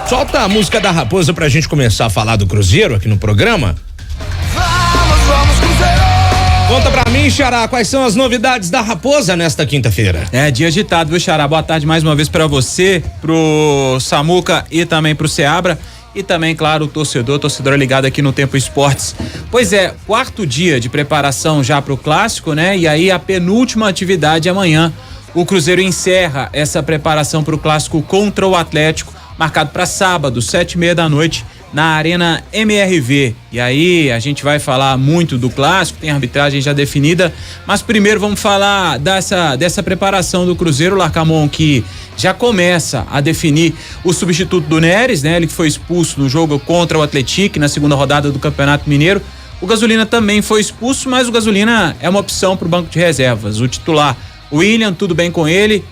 Solta a música da Raposa pra gente começar a falar do Cruzeiro aqui no programa. Vamos, Cruzeiro! Conta pra mim, Xará, quais são as novidades da Raposa nesta quinta-feira? É dia agitado, viu, Xará? Boa tarde mais uma vez pra você, pro Samuca e também pro Seabra. E também, claro, o torcedor ligado aqui no Tempo Esportes. Pois é, quarto dia de preparação já pro clássico, né? E aí a penúltima atividade amanhã. O Cruzeiro encerra essa preparação pro clássico contra o Atlético, marcado para sábado, 7:30 da noite, na Arena MRV. E aí a gente vai falar muito do clássico, tem arbitragem já definida, mas primeiro vamos falar dessa preparação do Cruzeiro. O Larcamon que já começa a definir o substituto do Neres, né? Ele que foi expulso no jogo contra o Atlético na segunda rodada do Campeonato Mineiro. O Gasolina também foi expulso, mas o Gasolina é uma opção pro banco de reservas. O titular, o William, tudo bem com ele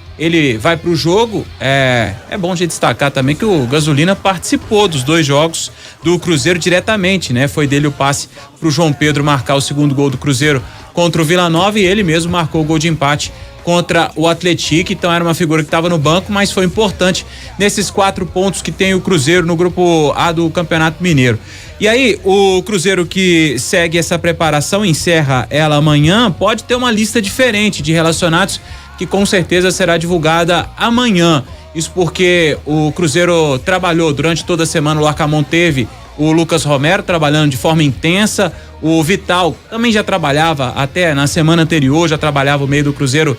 vai pro jogo. É bom a gente destacar também que o Gasolina participou dos 2 jogos do Cruzeiro diretamente, né? Foi dele o passe pro João Pedro marcar o segundo gol do Cruzeiro contra o Vila Nova, e ele mesmo marcou o gol de empate contra o Atlético. Então era uma figura que estava no banco, mas foi importante nesses 4 pontos que tem o Cruzeiro no grupo A do Campeonato Mineiro. E aí o Cruzeiro que segue essa preparação, encerra ela amanhã, pode ter uma lista diferente de relacionados que com certeza será divulgada amanhã. Isso porque o Cruzeiro trabalhou durante toda a semana. O Larcamon teve o Lucas Romero trabalhando de forma intensa. O Vital também já trabalhava até na semana anterior, já trabalhava o meio do Cruzeiro,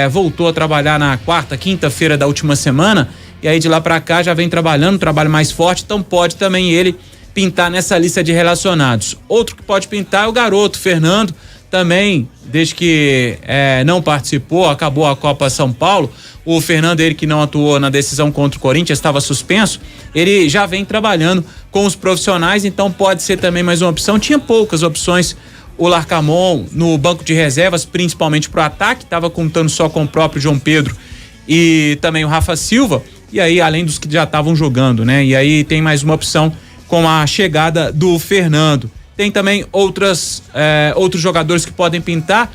voltou a trabalhar na quarta, quinta-feira da última semana, e aí de lá pra cá já vem trabalhando, um trabalho mais forte, então pode também ele pintar nessa lista de relacionados. Outro que pode pintar é o garoto Fernando, também, desde que não participou, acabou a Copa São Paulo. O Fernando, ele que não atuou na decisão contra o Corinthians, estava suspenso, ele já vem trabalhando com os profissionais, então pode ser também mais uma opção. Tinha poucas opções o Larcamon no banco de reservas, principalmente pro ataque, estava contando só com o próprio João Pedro e também o Rafa Silva, e aí além dos que já estavam jogando, né? E aí tem mais uma opção com a chegada do Fernando. Tem também outros jogadores que podem pintar.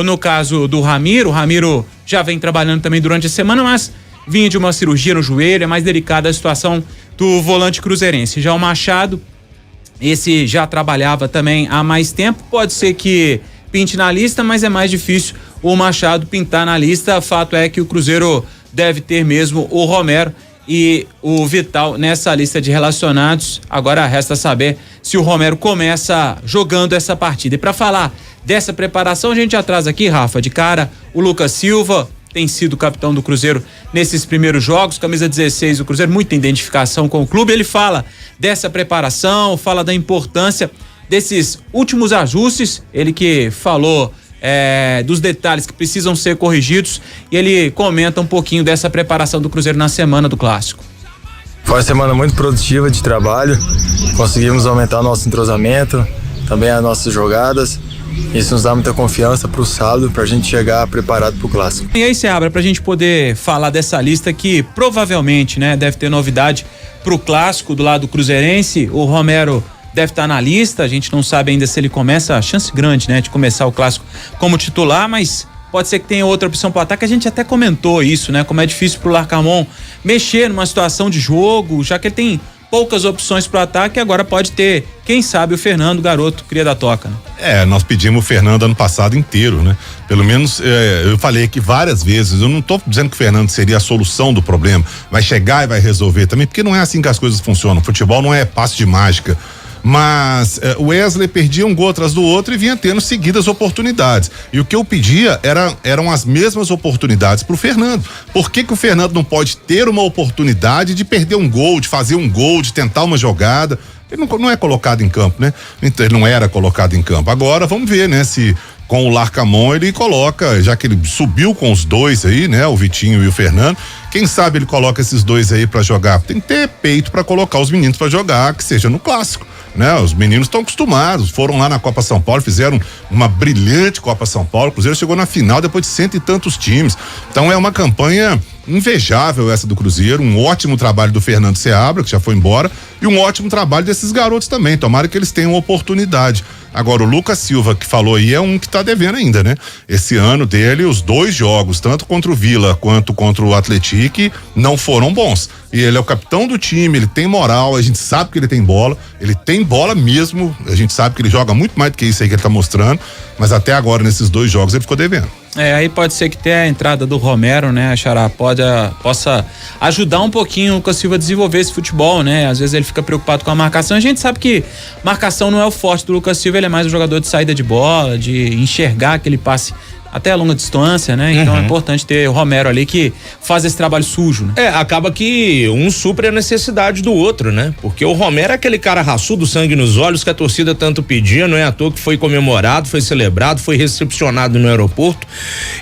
No caso do Ramiro, o Ramiro já vem trabalhando também durante a semana, mas vinha de uma cirurgia no joelho, é mais delicada a situação do volante cruzeirense. Já o Machado, esse já trabalhava também há mais tempo, pode ser que pinte na lista, mas é mais difícil o Machado pintar na lista. Fato é que o Cruzeiro deve ter mesmo o Romero e o Vital nessa lista de relacionados. Agora resta saber se o Romero começa jogando essa partida. E para falar dessa preparação, a gente já traz aqui, Rafa, de cara, o Lucas Silva, tem sido capitão do Cruzeiro nesses primeiros jogos, camisa 16 do Cruzeiro, muita identificação com o clube. Ele fala dessa preparação, fala da importância desses últimos ajustes, ele que falou dos detalhes que precisam ser corrigidos, e ele comenta um pouquinho dessa preparação do Cruzeiro na semana do Clássico. Foi uma semana muito produtiva de trabalho, conseguimos aumentar o nosso entrosamento, também as nossas jogadas. Isso nos dá muita confiança pro sábado, pra gente chegar preparado pro Clássico. E aí, Seabra, pra gente poder falar dessa lista que provavelmente, né, deve ter novidade pro Clássico do lado cruzeirense. O Romero deve estar na lista, a gente não sabe ainda se ele começa, a chance grande, né, de começar o Clássico como titular, mas pode ser que tenha outra opção pro ataque. A gente até comentou isso, né, como é difícil pro Larcamon mexer numa situação de jogo, já que ele tem poucas opções pro ataque. Agora pode ter, quem sabe, o Fernando, garoto, cria da toca, né? Nós pedimos o Fernando ano passado inteiro, né? Pelo menos, eu falei aqui várias vezes, eu não tô dizendo que o Fernando seria a solução do problema, vai chegar e vai resolver também, porque não é assim que as coisas funcionam. Futebol não é passe de mágica. Mas o Wesley perdia um gol atrás do outro e vinha tendo seguidas oportunidades. E o que eu pedia eram as mesmas oportunidades pro Fernando. Por que o Fernando não pode ter uma oportunidade de perder um gol, de fazer um gol, de tentar uma jogada? Ele não é colocado em campo, né? Então, ele não era colocado em campo. Agora vamos ver, né? Se com o Larcamon ele coloca, já que ele subiu com os dois aí, né? O Vitinho e o Fernando, quem sabe ele coloca esses dois aí pra jogar. Tem que ter peito pra colocar os meninos pra jogar, que seja no Clássico, né? Os meninos estão acostumados, foram lá na Copa São Paulo, fizeram uma brilhante Copa São Paulo. O Cruzeiro chegou na final depois de 100 e tantos times. Então é uma campanha invejável essa do Cruzeiro, um ótimo trabalho do Fernando Seabra, que já foi embora, e um ótimo trabalho desses garotos também. Tomara que eles tenham oportunidade. Agora, o Lucas Silva, que falou aí, é um que tá devendo ainda, né? Esse ano dele, os 2 jogos, tanto contra o Vila quanto contra o Atlético, não foram bons. E ele é o capitão do time, ele tem moral, a gente sabe que ele tem bola mesmo, a gente sabe que ele joga muito mais do que isso aí que ele tá mostrando, mas até agora, nesses 2 jogos, ele ficou devendo. Aí pode ser que tenha a entrada do Romero, né, Xará, possa ajudar um pouquinho o Lucas Silva a desenvolver esse futebol, né? Às vezes ele fica preocupado com a marcação. A gente sabe que marcação não é o forte do Lucas Silva, ele é mais um jogador de saída de bola, de enxergar aquele passe até a longa distância, né? Então é importante ter o Romero ali que faz esse trabalho sujo, né? Acaba que um supre a necessidade do outro, né? Porque o Romero é aquele cara raçudo, sangue nos olhos, que a torcida tanto pedia, não é à toa que foi comemorado, foi celebrado, foi recepcionado no aeroporto.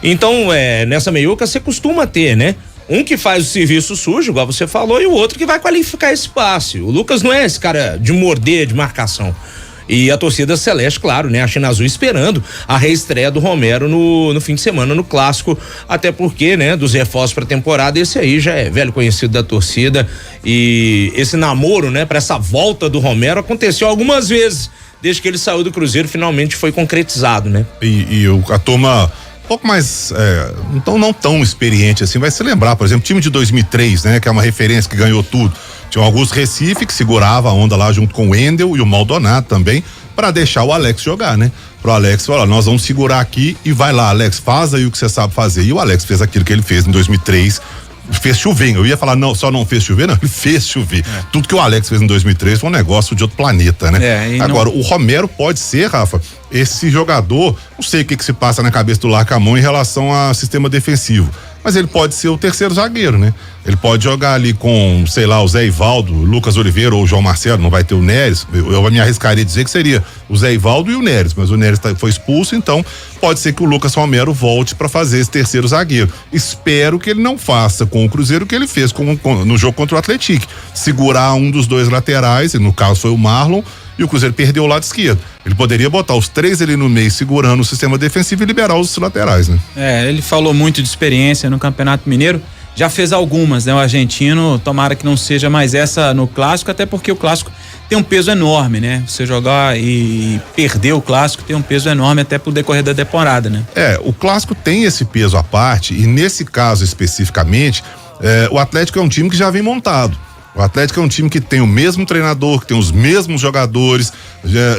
Então, nessa meiuca você costuma ter, né? Um que faz o serviço sujo, igual você falou, e o outro que vai qualificar esse passe. O Lucas não é esse cara de morder, de marcação. E a torcida celeste, claro, né? A China Azul esperando a reestreia do Romero no fim de semana no Clássico, até porque, né? Dos reforços pra temporada, esse aí já é velho conhecido da torcida, e esse namoro, né? Pra essa volta do Romero aconteceu algumas vezes, desde que ele saiu do Cruzeiro, finalmente foi concretizado, né? E a turma um pouco mais, não tão experiente assim, vai se lembrar, por exemplo, time de 2003, né? Que é uma referência que ganhou tudo. Tinha o Augusto Recife, que segurava a onda lá junto com o Wendel e o Maldonado também, para deixar o Alex jogar, né? Pro Alex falar, nós vamos segurar aqui e vai lá, Alex, faz aí o que você sabe fazer. E o Alex fez aquilo que ele fez em 2003, fez chover. Eu ia falar, não, só não fez chover, não, ele fez chover. Tudo que o Alex fez em 2003 foi um negócio de outro planeta, né? Agora, o Romero pode ser, Rafa, esse jogador, não sei o que se passa na cabeça do Larcamão em relação ao sistema defensivo, mas ele pode ser o terceiro zagueiro, né? Ele pode jogar ali com, sei lá, o Zé Ivaldo, Lucas Oliveira ou o João Marcelo, não vai ter o Neres. Eu me arriscaria dizer que seria o Zé Ivaldo e o Neres, mas o Neres foi expulso, então pode ser que o Lucas Romero volte para fazer esse terceiro zagueiro. Espero que ele não faça com o Cruzeiro o que ele fez no jogo contra o Atlético, segurar um dos 2 laterais, e no caso foi o Marlon, e o Cruzeiro perdeu o lado esquerdo. Ele poderia botar os 3 ali no meio, segurando o sistema defensivo e liberar os laterais, né? Ele falou muito de experiência no Campeonato Mineiro, já fez algumas, né? O argentino, tomara que não seja mais essa no Clássico, até porque o Clássico tem um peso enorme, né? Você jogar e perder o Clássico tem um peso enorme até pro decorrer da temporada, né? O Clássico tem esse peso à parte, e nesse caso especificamente, o Atlético é um time que já vem montado. O Atlético é um time que tem o mesmo treinador, que tem os mesmos jogadores.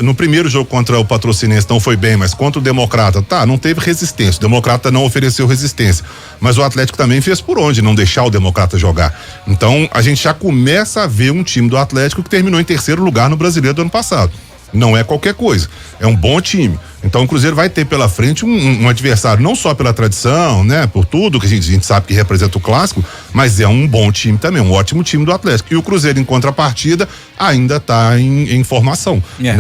No primeiro jogo contra o Patrocinense não foi bem, mas contra o Democrata, não teve resistência. O Democrata não ofereceu resistência. Mas o Atlético também fez por onde não deixar o Democrata jogar. Então a gente já começa a ver um time do Atlético que terminou em 3º lugar no Brasileiro do ano passado. Não é qualquer coisa, é um bom time. Então o Cruzeiro vai ter pela frente um adversário, não só pela tradição, né? Por tudo que a gente sabe que representa o Clássico, mas é um bom time também, um ótimo time do Atlético. E o Cruzeiro, em contrapartida, ainda está em formação, né?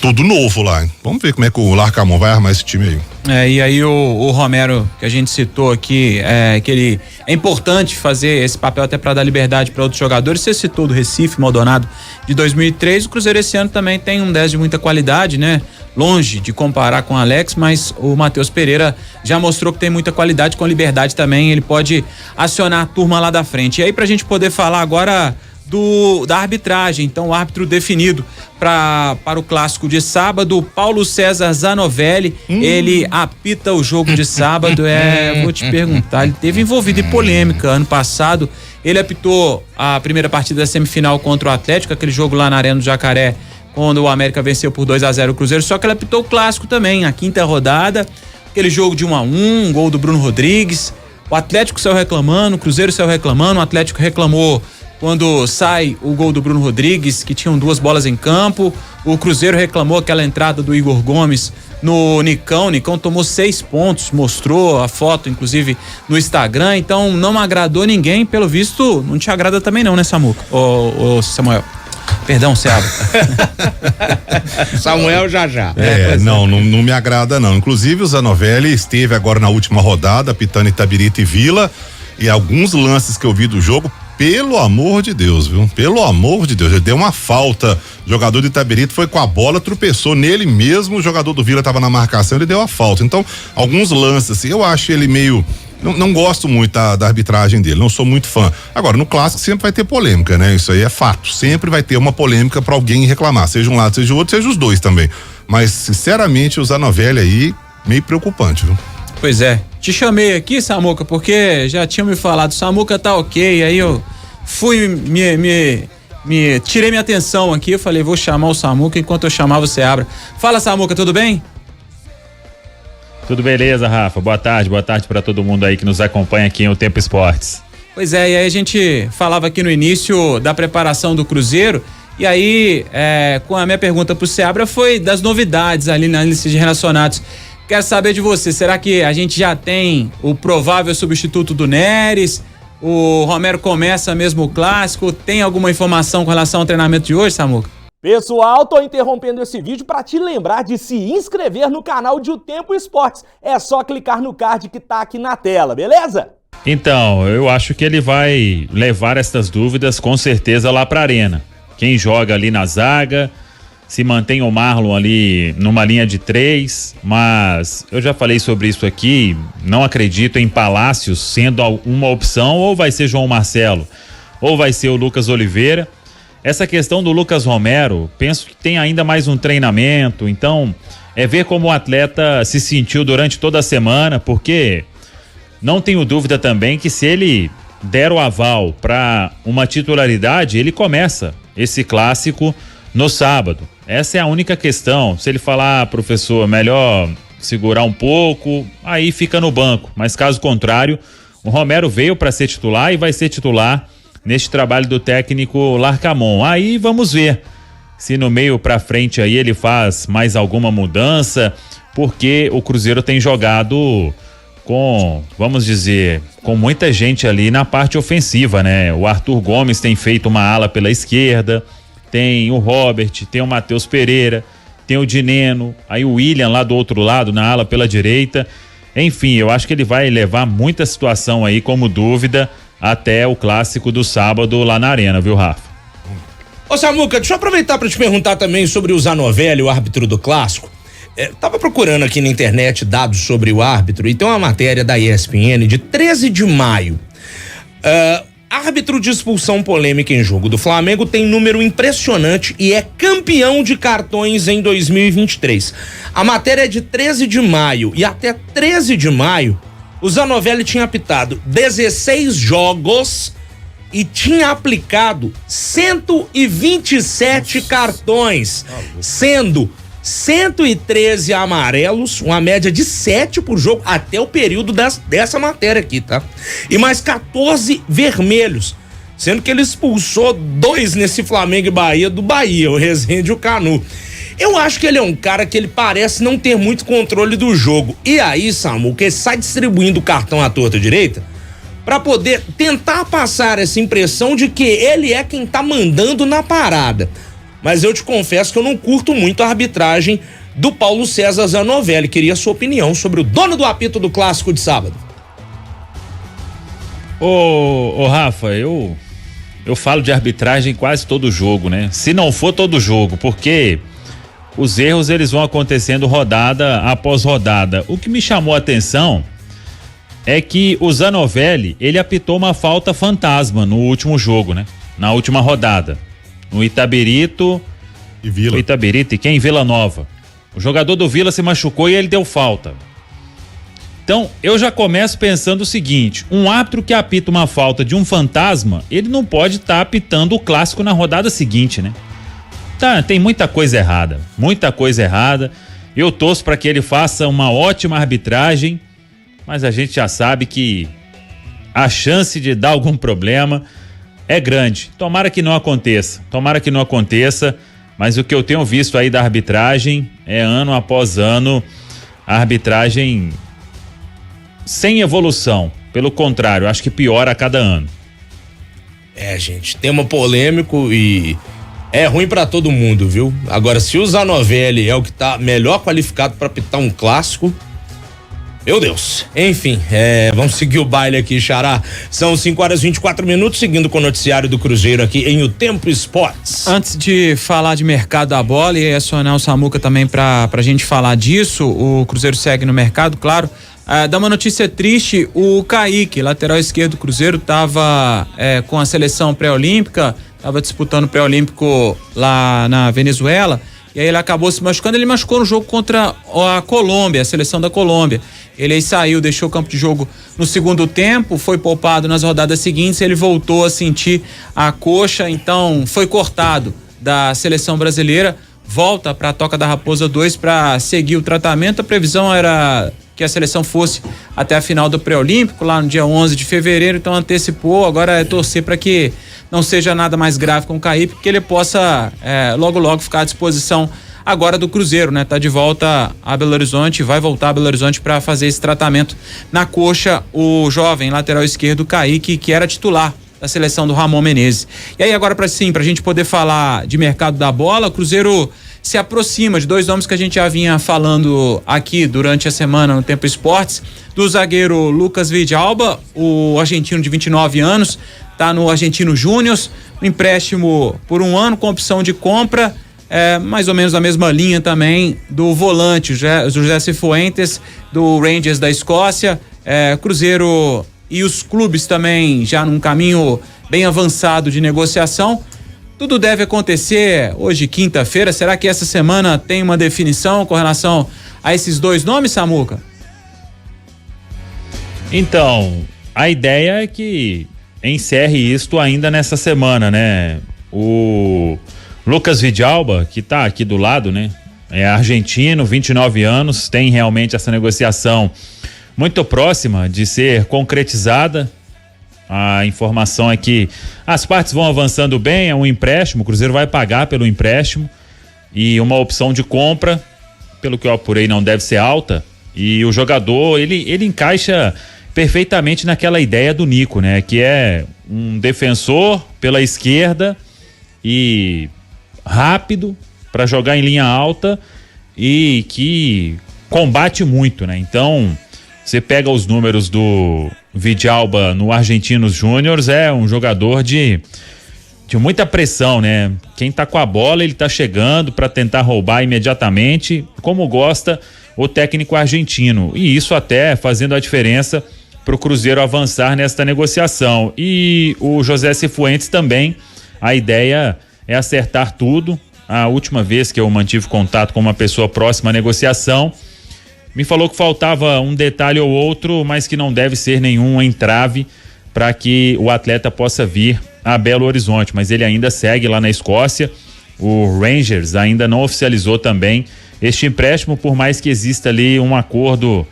Tudo novo lá. Vamos ver como é que o Larcamão vai armar esse time aí. E aí o Romero, que a gente citou aqui, que ele é importante fazer esse papel até para dar liberdade para outros jogadores. Você citou do Recife, Maldonado de 2003, o Cruzeiro esse ano também tem um 10 de muita qualidade, né? Longe de comparar com o Alex, mas o Matheus Pereira já mostrou que tem muita qualidade, com liberdade também, ele pode acionar a turma lá da frente. E aí, pra gente poder falar agora da arbitragem, então o árbitro definido para o Clássico de sábado, Paulo César Zanovelli, ele apita o jogo de sábado. Vou te perguntar, ele teve envolvido em polêmica ano passado, ele apitou a primeira partida da semifinal contra o Atlético, aquele jogo lá na Arena do Jacaré, quando o América venceu por 2-0 o Cruzeiro, só que ele apitou o Clássico também, a 5ª rodada, aquele jogo de 1-1, um gol do Bruno Rodrigues, o Atlético saiu reclamando, o Cruzeiro saiu reclamando, o Atlético reclamou quando sai o gol do Bruno Rodrigues, que tinham 2 bolas em campo, o Cruzeiro reclamou aquela entrada do Igor Gomes no Nicão, o Nicão tomou 6 pontos, mostrou a foto, inclusive, no Instagram, então não agradou ninguém, pelo visto, não te agrada também não, né, Samuca? Ô Samuel. Perdão, Seabra. Samuel já. Não me agrada não. Inclusive o Zanovelli esteve agora na última rodada, apitando Itabirito e Vila, e alguns lances que eu vi do jogo, pelo amor de Deus, viu? Pelo amor de Deus, ele deu uma falta. O jogador do Itabirito foi com a bola, tropeçou nele mesmo, o jogador do Vila estava na marcação, ele deu a falta. Então, alguns lances, assim, eu acho ele meio... Não gosto muito da arbitragem dele, não sou muito fã. Agora, no Clássico sempre vai ter polêmica, né? Isso aí é fato. Sempre vai ter uma polêmica para alguém reclamar, seja um lado, seja o outro, seja os dois também. Mas, sinceramente, o Zanovelli aí, meio preocupante, viu? Pois é. Te chamei aqui, Samuca, porque já tinham me falado, Samuca tá ok, aí eu fui, tirei minha atenção aqui, eu falei, vou chamar o Samuca, enquanto eu chamava o Seabra. Fala, Samuca, tudo bem? Tudo beleza, Rafa? Boa tarde para todo mundo aí que nos acompanha aqui em O Tempo Esportes. Pois é, e aí a gente falava aqui no início da preparação do Cruzeiro, e aí, com a minha pergunta pro Seabra foi das novidades ali na lista de relacionados. Quero saber de você, será que a gente já tem o provável substituto do Neres? O Romero começa mesmo o clássico? Tem alguma informação com relação ao treinamento de hoje, Samuca? Pessoal, tô interrompendo esse vídeo para te lembrar de se inscrever no canal de O Tempo Esportes. É só clicar no card que tá aqui na tela, beleza? Então, eu acho que ele vai levar essas dúvidas com certeza lá pra arena. Quem joga ali na zaga, se mantém o Marlon ali numa linha de 3, mas eu já falei sobre isso aqui, não acredito em Palácios sendo uma opção, ou vai ser João Marcelo, ou vai ser o Lucas Oliveira. Essa questão do Lucas Romero, penso que tem ainda mais um treinamento, então é ver como o atleta se sentiu durante toda a semana, porque não tenho dúvida também que se ele der o aval para uma titularidade, ele começa esse clássico no sábado. Essa é a única questão. Se ele falar, professor, melhor segurar um pouco, aí fica no banco. Mas caso contrário, o Romero veio para ser titular e vai ser titular neste trabalho do técnico Larcamon. Aí vamos ver se no meio para frente aí ele faz mais alguma mudança, porque o Cruzeiro tem jogado com, vamos dizer, com muita gente ali na parte ofensiva, né? O Arthur Gomes tem feito uma ala pela esquerda, tem o Robert, tem o Matheus Pereira, tem o Dineno, aí o William lá do outro lado, na ala pela direita. Enfim, eu acho que ele vai levar muita situação aí como dúvida até o clássico do sábado lá na arena, viu, Rafa? Ô Samuca, deixa eu aproveitar para te perguntar também sobre o Zanovelli, o árbitro do clássico. Tava procurando aqui na internet dados sobre o árbitro e tem uma matéria da ESPN de 13 de maio. Árbitro de expulsão polêmica em jogo do Flamengo tem número impressionante e é campeão de cartões em 2023. A matéria é de 13 de maio e até 13 de maio o Zanovelli tinha apitado 16 jogos e tinha aplicado 127 cartões, sendo 113 amarelos, uma média de 7 por jogo, até o período dessa matéria aqui, tá? E mais 14 vermelhos, sendo que ele expulsou 2 nesse Flamengo e Bahia do Bahia, o Rezende e o Canu. Eu acho que ele é um cara que ele parece não ter muito controle do jogo. E aí, Samu, que ele sai distribuindo o cartão à torta direita pra poder tentar passar essa impressão de que ele é quem tá mandando na parada. Mas eu te confesso que eu não curto muito a arbitragem do Paulo César Zanovelli. Queria a sua opinião sobre o dono do apito do clássico de sábado. Ô Rafa, eu falo de arbitragem quase todo jogo, né? Se não for todo jogo, porque os erros eles vão acontecendo rodada após rodada. O que me chamou a atenção é que o Zanovelli, ele apitou uma falta fantasma no último jogo, né? Na última rodada. No Itabirito e Vila. O Itabirito e quem? Vila Nova. O jogador do Vila se machucou e ele deu falta. Então, eu já começo pensando o seguinte: um árbitro que apita uma falta de um fantasma, ele não pode estar apitando o clássico na rodada seguinte, né? Tá, tem muita coisa errada. Eu torço para que ele faça uma ótima arbitragem, mas a gente já sabe que a chance de dar algum problema é grande. Tomara que não aconteça, mas o que eu tenho visto aí da arbitragem é ano após ano a arbitragem sem evolução. Pelo contrário, acho que piora a cada ano. Gente, tema polêmico e é ruim pra todo mundo, viu? Agora, se o Zanovelli é o que tá melhor qualificado pra apitar um clássico, meu Deus. Enfim, vamos seguir o baile aqui, Xará. São 5h24, seguindo com o noticiário do Cruzeiro aqui em O Tempo Esportes. Antes de falar de mercado da bola e acionar o Samuca também pra gente falar disso, o Cruzeiro segue no mercado, claro. Dá uma notícia triste: o Kaique, lateral esquerdo do Cruzeiro, tava com a seleção pré-olímpica, tava disputando o pré-olímpico lá na Venezuela e aí ele acabou se machucando. Ele machucou no jogo contra a Colômbia, a seleção da Colômbia. Ele aí saiu, deixou o campo de jogo no segundo tempo, foi poupado nas rodadas seguintes, ele voltou a sentir a coxa, então foi cortado da seleção brasileira, volta para a Toca da Raposa 2 para seguir o tratamento. A previsão era que a seleção fosse até a final do pré-olímpico, lá no dia 11 de fevereiro, então antecipou. Agora é torcer para que não seja nada mais grave com o Kaique, que ele possa logo ficar à disposição agora do Cruzeiro, né? Tá de volta a Belo Horizonte, vai voltar a Belo Horizonte para fazer esse tratamento na coxa, o jovem lateral esquerdo Kaique, que era titular da seleção do Ramon Menezes. E aí agora pra gente poder falar de mercado da bola, o Cruzeiro se aproxima de dois nomes que a gente já vinha falando aqui durante a semana no Tempo Esportes, do zagueiro Lucas Vidalba, o argentino de 29 anos, tá no Argentino Júnior, um empréstimo por 1 ano com opção de compra, mais ou menos a mesma linha também do volante, José Cifuentes, do Rangers da Escócia. Cruzeiro e os clubes também já num caminho bem avançado de negociação. Tudo deve acontecer hoje, quinta-feira. Será que essa semana tem uma definição com relação a esses dois nomes, Samuca? Então, a ideia é que encerre isto ainda nessa semana, né? O Lucas Vidalba, que tá aqui do lado, né? É argentino, 29 anos, tem realmente essa negociação muito próxima de ser concretizada. A informação é que as partes vão avançando bem, é um empréstimo, o Cruzeiro vai pagar pelo empréstimo e uma opção de compra, pelo que eu apurei, não deve ser alta, e o jogador, ele encaixa perfeitamente naquela ideia do Nico, né? Que é um defensor pela esquerda e rápido para jogar em linha alta e que combate muito, né? Então, você pega os números do Vidalba no Argentinos Júnior, é um jogador de muita pressão, né? Quem tá com a bola, ele tá chegando para tentar roubar imediatamente, como gosta o técnico argentino. E isso até fazendo a diferença pro Cruzeiro avançar nesta negociação. E o José Cifuentes também, a ideia é acertar tudo. A última vez que eu mantive contato com uma pessoa próxima à negociação, me falou que faltava um detalhe ou outro, mas que não deve ser nenhum entrave para que o atleta possa vir a Belo Horizonte, mas ele ainda segue lá na Escócia. O Rangers ainda não oficializou também este empréstimo, por mais que exista ali um acordo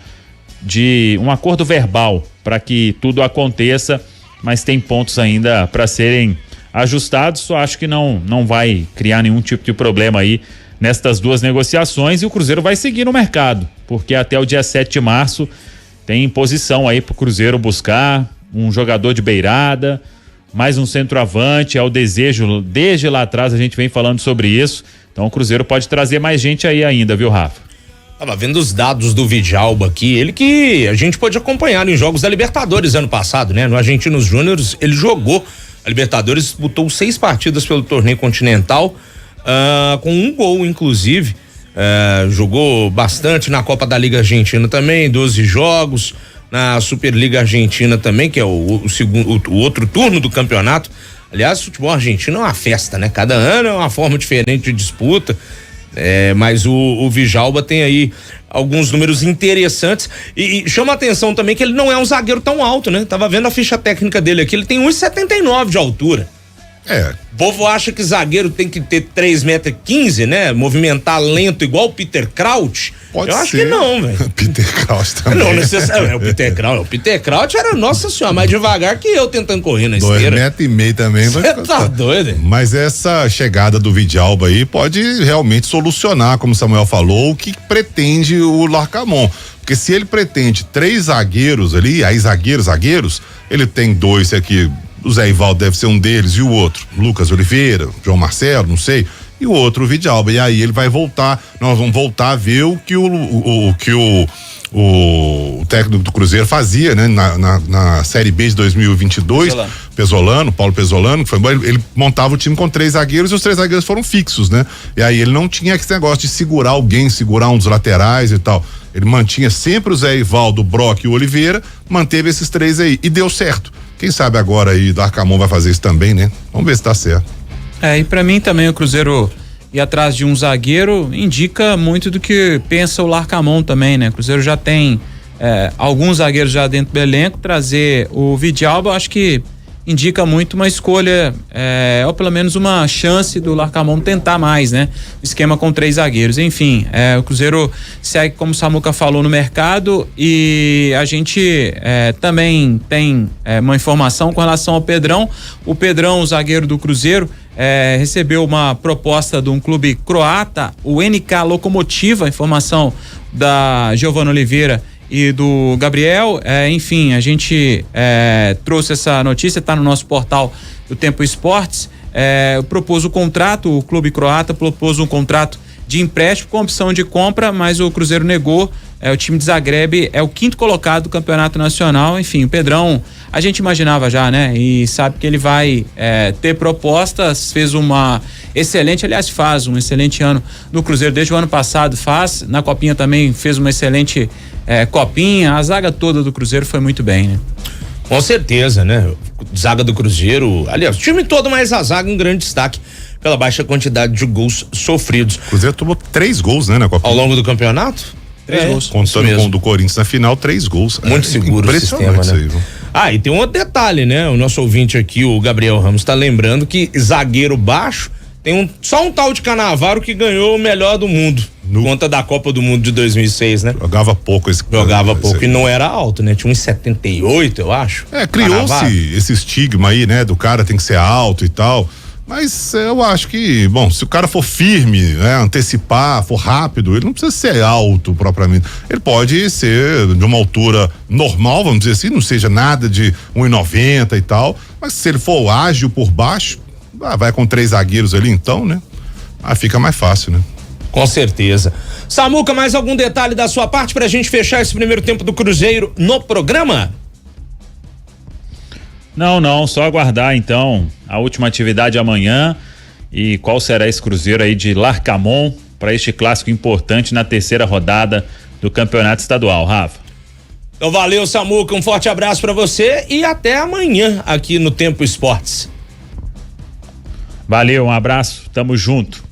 verbal para que tudo aconteça, mas tem pontos ainda para serem ajustados. Só acho que não vai criar nenhum tipo de problema aí nestas duas negociações, e o Cruzeiro vai seguir no mercado, porque até o dia 7 de março tem posição aí pro Cruzeiro buscar um jogador de beirada, mais um centroavante. É o desejo, desde lá atrás a gente vem falando sobre isso, então o Cruzeiro pode trazer mais gente aí ainda, viu, Rafa? Tava vendo os dados do Vidalba aqui, ele que a gente pôde acompanhar em jogos da Libertadores ano passado, né? No Argentinos Júnior ele jogou a Libertadores, disputou 6 partidas pelo torneio continental, com 1 gol, inclusive. Jogou bastante na Copa da Liga Argentina também, 12 jogos, na Superliga Argentina também, que é o outro turno do campeonato. Aliás, o futebol argentino é uma festa, né? Cada ano é uma forma diferente de disputa, mas o Vidalba tem aí alguns números interessantes e chama a atenção também que ele não é um zagueiro tão alto, né? Tava vendo a ficha técnica dele aqui, ele tem 1,79 de altura. O povo acha que zagueiro tem que ter 3,15 m, né? Movimentar lento igual o Peter Crouch. Pode Eu ser. acho que não, velho. Peter Crouch também. Não necessariamente. O Peter Crouch era, nossa senhora, mais devagar que eu tentando correr na esteira. 2,5 m também. Você tá doido, hein? Mas essa chegada do Vidalba aí pode realmente solucionar, como o Samuel falou, o que pretende o Larcamon. Porque se ele pretende 3 zagueiros ali, aí zagueiros, ele tem 2 aqui. O Zé Ivaldo deve ser um deles, e o outro, Lucas Oliveira, João Marcelo, não sei, e o outro, o Vidalba. E aí ele vai voltar, nós vamos voltar a ver o que o técnico do Cruzeiro fazia, né? Na Série B de 2022, Paulo Pesolano, que foi bom, ele montava o time com 3 zagueiros e os 3 zagueiros foram fixos, né? E aí ele não tinha esse negócio de segurar um dos laterais e tal. Ele mantinha sempre o Zé Ivaldo, o Brock e o Oliveira, manteve esses 3 aí e deu certo. Quem sabe agora aí o Larcamon vai fazer isso também, né? Vamos ver se tá certo. E pra mim também o Cruzeiro ir atrás de um zagueiro indica muito do que pensa o Larcamón também, né? O Cruzeiro já tem alguns zagueiros já dentro do elenco, trazer o Vidalba, acho que indica muito uma escolha, ou pelo menos uma chance do Larcamón tentar mais, né? O esquema com 3 zagueiros. Enfim, o Cruzeiro segue, como o Samuca falou, no mercado, e a gente também tem uma informação com relação ao Pedrão. O Pedrão, o zagueiro do Cruzeiro, recebeu uma proposta de um clube croata, o NK Lokomotiva, informação da Giovana Oliveira e do Gabriel. Enfim, a gente trouxe essa notícia, está no nosso portal do Tempo Esportes. Propôs o contrato, o clube croata propôs um contrato de empréstimo com opção de compra, mas o Cruzeiro negou. O time de Zagreb é o 5º colocado do Campeonato Nacional. Enfim, o Pedrão, a gente imaginava já, né? E sabe que ele vai ter propostas, fez faz um excelente ano no Cruzeiro, desde o ano passado na Copinha também fez uma excelente Copinha. A zaga toda do Cruzeiro foi muito bem, né? Com certeza, né? Zaga do Cruzeiro, aliás, o time todo, mas a zaga em grande destaque pela baixa quantidade de gols sofridos. O Cruzeiro tomou 3 gols, né, na Copinha? Ao longo do campeonato? 3 gols. Contando com o do Corinthians na final, 3 gols. Muito seguro o sistema, né? E tem um outro detalhe, né? O nosso ouvinte aqui, o Gabriel Ramos, tá lembrando que zagueiro baixo tem só um tal de Cannavaro que ganhou o melhor do mundo. Conta da Copa do Mundo de 2006, né? Jogava pouco esse cara. Jogava pouco e não era alto, né? Tinha uns 78, eu acho. Criou-se esse estigma aí, né? Do cara tem que ser alto e tal. Mas eu acho que, bom, se o cara for firme, né, antecipar, for rápido, ele não precisa ser alto propriamente. Ele pode ser de uma altura normal, vamos dizer assim, não seja nada de 1,90 e tal, mas se ele for ágil por baixo, vai com 3 zagueiros ali então, né? Fica mais fácil, né? Com certeza. Samuca, mais algum detalhe da sua parte pra gente fechar esse primeiro tempo do Cruzeiro no programa? Não, só aguardar então a última atividade amanhã e qual será esse Cruzeiro aí de Larcamón para este clássico importante na 3ª rodada do Campeonato Estadual, Rafa. Então valeu, Samuca, um forte abraço para você e até amanhã aqui no Tempo Esportes. Valeu, um abraço, tamo junto.